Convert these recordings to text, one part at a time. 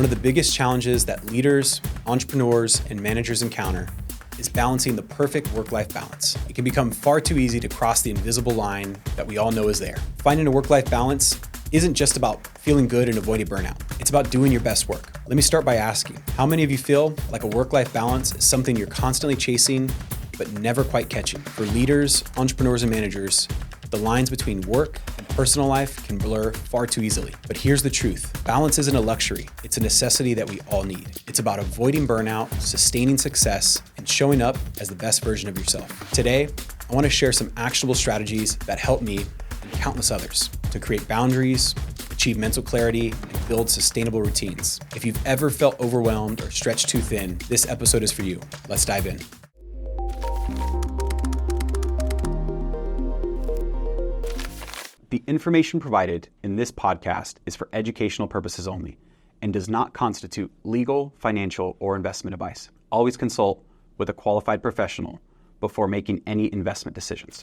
of the biggest challenges that leaders, entrepreneurs, and managers encounter is balancing the perfect work-life balance. It can become far too easy to cross the invisible line that we all know is there. Finding a work-life balance isn't just about feeling good and avoiding burnout. It's about doing your best work. Let me start by asking, how many of you feel like a work-life balance is something you're constantly chasing but never quite catching? For leaders, entrepreneurs, and managers, the lines between work and personal life can blur far too easily. But here's the truth. Balance isn't a luxury. It's a necessity that we all need. It's about avoiding burnout, sustaining success, and showing up as the best version of yourself. Today, I want to share some actionable strategies that help me and countless others to create boundaries, achieve mental clarity, and build sustainable routines. If you've ever felt overwhelmed or stretched too thin, this episode is for you. Let's dive in. The information provided in this podcast is for educational purposes only and does not constitute legal, financial, or investment advice. Always consult with a qualified professional before making any investment decisions.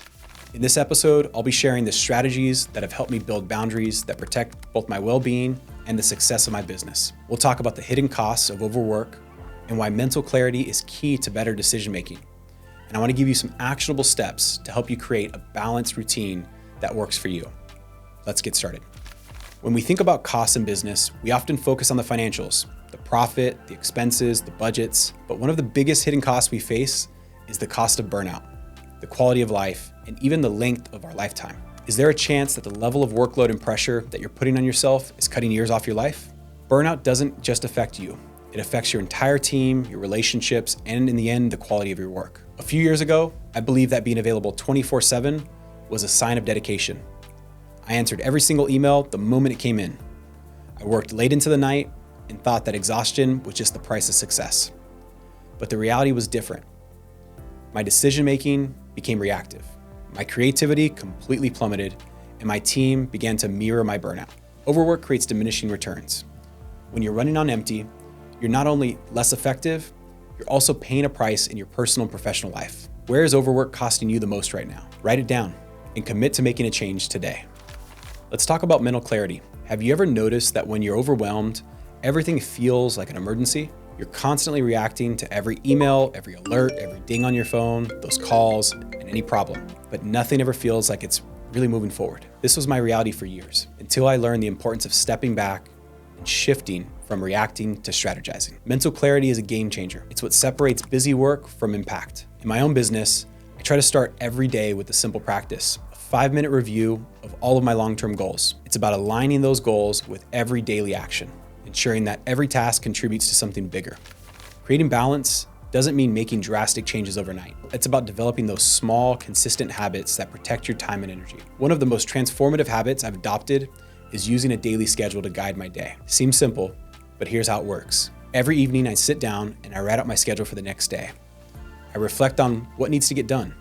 In this episode, I'll be sharing the strategies that have helped me build boundaries that protect both my well-being and the success of my business. We'll talk about the hidden costs of overwork and why mental clarity is key to better decision-making. And I want to give you some actionable steps to help you create a balanced routine that works for you. Let's get started. When we think about costs in business, we often focus on the financials, the profit, the expenses, the budgets, but one of the biggest hidden costs we face is the cost of burnout, the quality of life, and even the length of our lifetime. Is there a chance that the level of workload and pressure that you're putting on yourself is cutting years off your life? Burnout doesn't just affect you. It affects your entire team, your relationships, and in the end, the quality of your work. A few years ago, I believed that being available 24/7 was a sign of dedication. I answered every single email the moment it came in. I worked late into the night and thought that exhaustion was just the price of success. But the reality was different. My decision-making became reactive. My creativity completely plummeted, and my team began to mirror my burnout. Overwork creates diminishing returns. When you're running on empty, you're not only less effective, you're also paying a price in your personal and professional life. Where is overwork costing you the most right now? Write it down and commit to making a change today. Let's talk about mental clarity. Have you ever noticed that when you're overwhelmed, everything feels like an emergency? You're constantly reacting to every email, every alert, every ding on your phone, those calls, and any problem. But nothing ever feels like it's really moving forward. This was my reality for years, until I learned the importance of stepping back and shifting from reacting to strategizing. Mental clarity is a game changer. It's what separates busy work from impact. In my own business, I try to start every day with a simple practice, a 5-minute review of all of my long-term goals. It's about aligning those goals with every daily action, ensuring that every task contributes to something bigger. Creating balance doesn't mean making drastic changes overnight. It's about developing those small, consistent habits that protect your time and energy. One of the most transformative habits I've adopted is using a daily schedule to guide my day. Seems simple, but here's how it works. Every evening I sit down and I write out my schedule for the next day. I reflect on what needs to get done,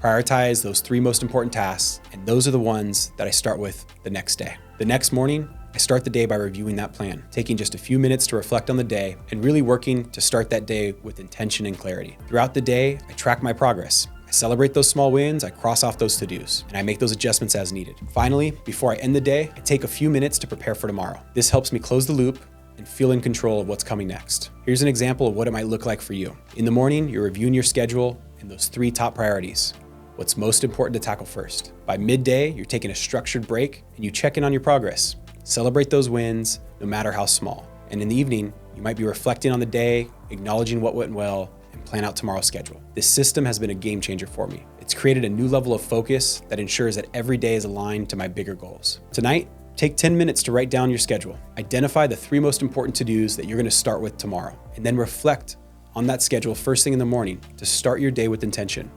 prioritize those 3 most important tasks, and those are the ones that I start with the next day. The next morning, I start the day by reviewing that plan, taking just a few minutes to reflect on the day and really working to start that day with intention and clarity. Throughout the day, I track my progress. I celebrate those small wins, I cross off those to-dos, and I make those adjustments as needed. Finally, before I end the day, I take a few minutes to prepare for tomorrow. This helps me close the loop and feel in control of what's coming next. Here's an example of what it might look like for you. In the morning, you're reviewing your schedule and those 3 top priorities. What's most important to tackle first. By midday, you're taking a structured break and you check in on your progress. Celebrate those wins, no matter how small. And in the evening, you might be reflecting on the day, acknowledging what went well, and plan out tomorrow's schedule. This system has been a game changer for me. It's created a new level of focus that ensures that every day is aligned to my bigger goals. Tonight, take 10 minutes to write down your schedule. Identify the 3 most important to-dos that you're going to start with tomorrow, and then reflect on that schedule first thing in the morning to start your day with intention.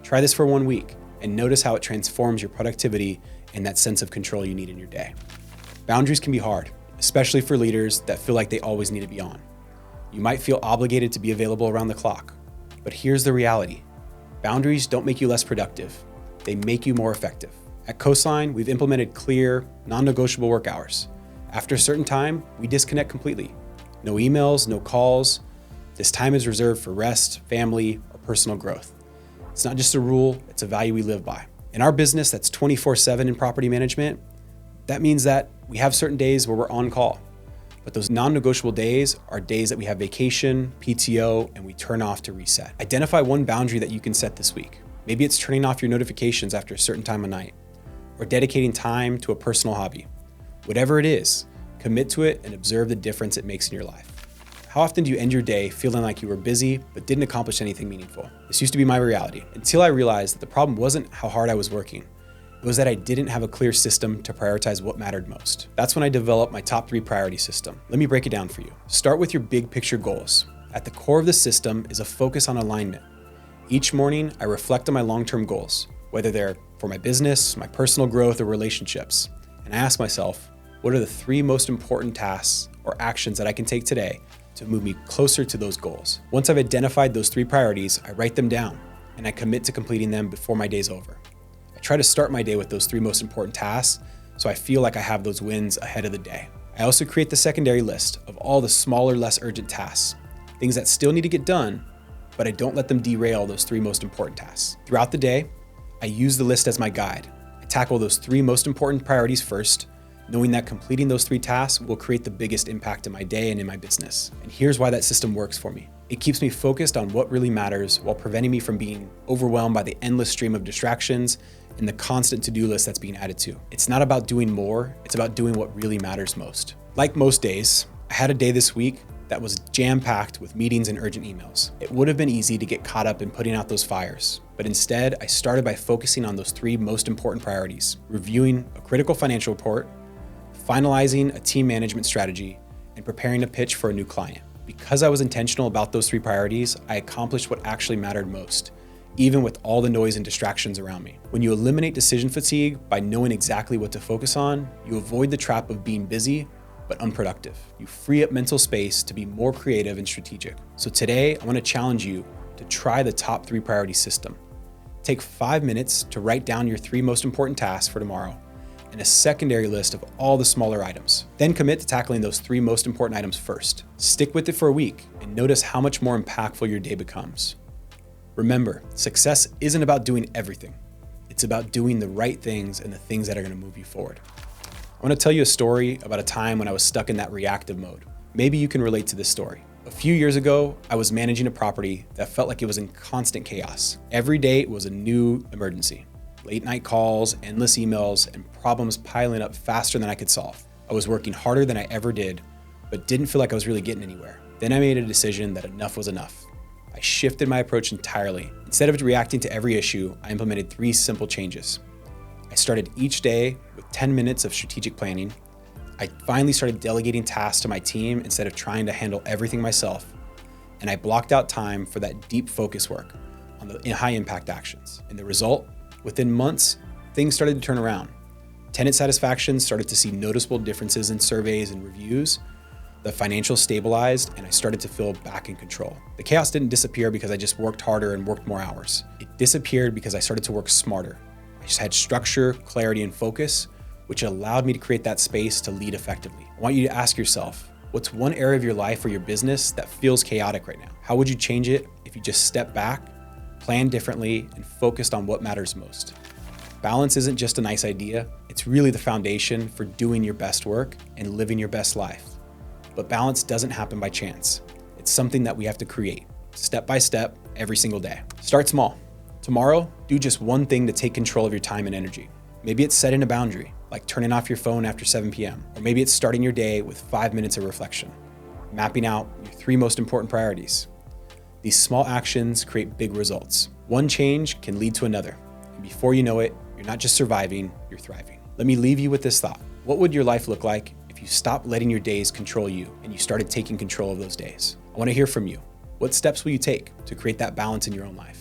Try this for 1 week and notice how it transforms your productivity and that sense of control you need in your day. Boundaries can be hard, especially for leaders that feel like they always need to be on. You might feel obligated to be available around the clock, but here's the reality. Boundaries don't make you less productive. They make you more effective. At Coastline, we've implemented clear, non-negotiable work hours. After a certain time, we disconnect completely. No emails, no calls. This time is reserved for rest, family, or personal growth. It's not just a rule, it's a value we live by. In our business that's 24/7 in property management, that means that we have certain days where we're on call. But those non-negotiable days are days that we have vacation, PTO, and we turn off to reset. Identify one boundary that you can set this week. Maybe it's turning off your notifications after a certain time of night, or dedicating time to a personal hobby. Whatever it is, commit to it and observe the difference it makes in your life. How often do you end your day feeling like you were busy but didn't accomplish anything meaningful? This used to be my reality until I realized that the problem wasn't how hard I was working. It was that I didn't have a clear system to prioritize what mattered most. That's when I developed my top 3 priority system. Let me break it down for you. Start with your big picture goals. At the core of the system is a focus on alignment. Each morning, I reflect on my long-term goals, whether they're for my business, my personal growth, or relationships. And I ask myself, what are the 3 most important tasks or actions that I can take today to move me closer to those goals? Once I've identified those 3 priorities, I write them down and I commit to completing them before my day's over. I try to start my day with those 3 most important tasks so I feel like I have those wins ahead of the day. I also create the secondary list of all the smaller, less urgent tasks, things that still need to get done, but I don't let them derail those 3 most important tasks. Throughout the day, I use the list as my guide. I tackle those 3 most important priorities first, knowing that completing those 3 tasks will create the biggest impact in my day and in my business. And here's why that system works for me. It keeps me focused on what really matters while preventing me from being overwhelmed by the endless stream of distractions and the constant to-do list that's being added to. It's not about doing more, it's about doing what really matters most. Like most days, I had a day this week that was jam-packed with meetings and urgent emails. It would have been easy to get caught up in putting out those fires, but instead I started by focusing on those 3 most important priorities: reviewing a critical financial report, finalizing a team management strategy, and preparing a pitch for a new client. Because I was intentional about those 3 priorities, I accomplished what actually mattered most, even with all the noise and distractions around me. When you eliminate decision fatigue by knowing exactly what to focus on, you avoid the trap of being busy but unproductive. You free up mental space to be more creative and strategic. So today, I want to challenge you to try the top 3 priority system. Take 5 minutes to write down your 3 most important tasks for tomorrow and a secondary list of all the smaller items. Then commit to tackling those 3 most important items first. Stick with it for a week and notice how much more impactful your day becomes. Remember, success isn't about doing everything. It's about doing the right things and the things that are going to move you forward. I want to tell you a story about a time when I was stuck in that reactive mode. Maybe you can relate to this story. A few years ago, I was managing a property that felt like it was in constant chaos. Every day was a new emergency. Late night calls, endless emails, and problems piling up faster than I could solve. I was working harder than I ever did, but didn't feel like I was really getting anywhere. Then I made a decision that enough was enough. I shifted my approach entirely. Instead of reacting to every issue, I implemented 3 simple changes. I started each day with 10 minutes of strategic planning. I finally started delegating tasks to my team instead of trying to handle everything myself. And I blocked out time for that deep focus work on the high impact actions. And the result, within months, things started to turn around. Tenant satisfaction started to see noticeable differences in surveys and reviews. The financials stabilized and I started to feel back in control. The chaos didn't disappear because I just worked harder and worked more hours. It disappeared because I started to work smarter. I just had structure, clarity, and focus, which allowed me to create that space to lead effectively. I want you to ask yourself, what's one area of your life or your business that feels chaotic right now? How would you change it if you just step back, plan differently, and focused on what matters most? Balance isn't just a nice idea, it's really the foundation for doing your best work and living your best life. But balance doesn't happen by chance. It's something that we have to create, step by step, every single day. Start small. Tomorrow, do just one thing to take control of your time and energy. Maybe it's setting a boundary, like turning off your phone after 7 p.m. Or maybe it's starting your day with 5 minutes of reflection, mapping out your 3 most important priorities. These small actions create big results. One change can lead to another. And before you know it, you're not just surviving, you're thriving. Let me leave you with this thought. What would your life look like if you stopped letting your days control you and you started taking control of those days? I want to hear from you. What steps will you take to create that balance in your own life?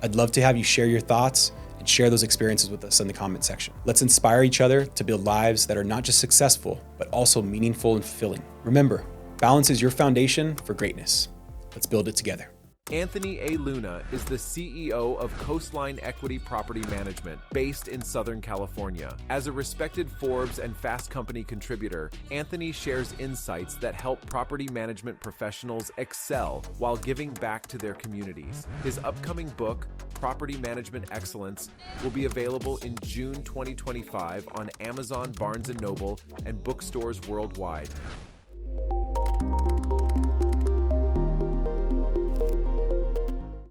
I'd love to have you share your thoughts and share those experiences with us in the comment section. Let's inspire each other to build lives that are not just successful, but also meaningful and fulfilling. Remember, balance is your foundation for greatness. Let's build it together. Anthony A. Luna is the CEO of Coastline Equity Property Management, based in Southern California. As a respected Forbes and Fast Company contributor, Anthony shares insights that help property management professionals excel while giving back to their communities. His upcoming book, Property Management Excellence, will be available in June 2025 on Amazon, Barnes & Noble, and bookstores worldwide.